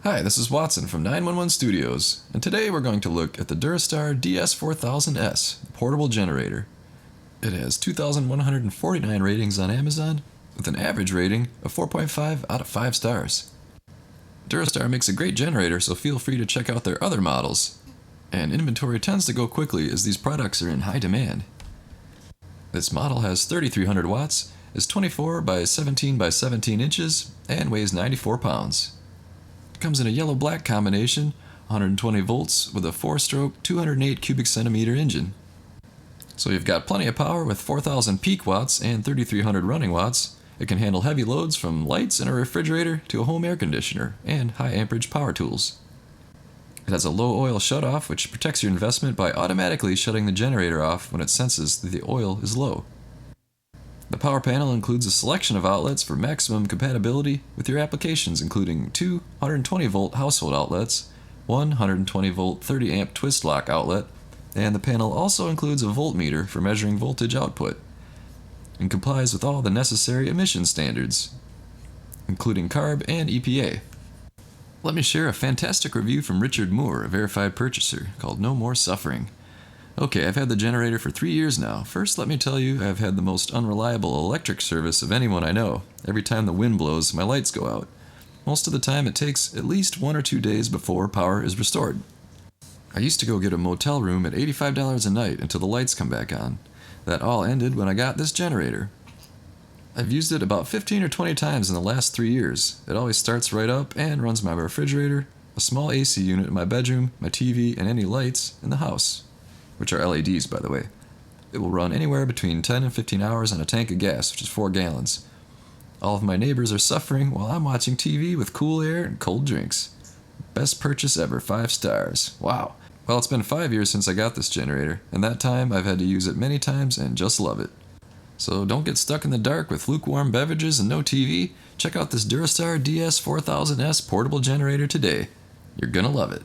Hi, this is Watson from 911 Studios, and today we're going to look at the Durostar DS4000S portable generator. It has 2,149 ratings on Amazon, with an average rating of 4.5 out of 5 stars. Durostar makes a great generator, so feel free to check out their other models, and inventory tends to go quickly as these products are in high demand. This model has 3,300 watts, is 24 by 17 by 17 inches, and weighs 94 pounds. It comes in a yellow-black combination, 120 volts with a 4-stroke 208 cubic centimeter engine. So you've got plenty of power with 4,000 peak watts and 3,300 running watts. It can handle heavy loads from lights and a refrigerator to a home air conditioner and high amperage power tools. It has a low oil shutoff, which protects your investment by automatically shutting the generator off when it senses that the oil is low. The power panel includes a selection of outlets for maximum compatibility with your applications, including two 120-volt household outlets, one 120-volt 30-amp twist lock outlet, and the panel also includes a voltmeter for measuring voltage output, and complies with all the necessary emission standards, including CARB and EPA. Let me share a fantastic review from Richard Moore, a verified purchaser, called No More Suffering. Okay, I've had the generator for 3 years now. First, let me tell you, I've had the most unreliable electric service of anyone I know. Every time the wind blows, my lights go out. Most of the time, it takes at least 1 or 2 days before power is restored. I used to go get a motel room at $85 a night until the lights come back on. That all ended when I got this generator. I've used it about 15 or 20 times in the last 3 years. It always starts right up and runs my refrigerator, a small AC unit in my bedroom, my TV, and any lights in the house, which are LEDs, by the way. It will run anywhere between 10 and 15 hours on a tank of gas, which is 4 gallons. All of my neighbors are suffering while I'm watching TV with cool air and cold drinks. Best purchase ever, 5 stars. Wow. Well, it's been 5 years since I got this generator, and that time I've had to use it many times and just love it. So don't get stuck in the dark with lukewarm beverages and no TV. Check out this Durostar DS4000S portable generator today. You're gonna love it.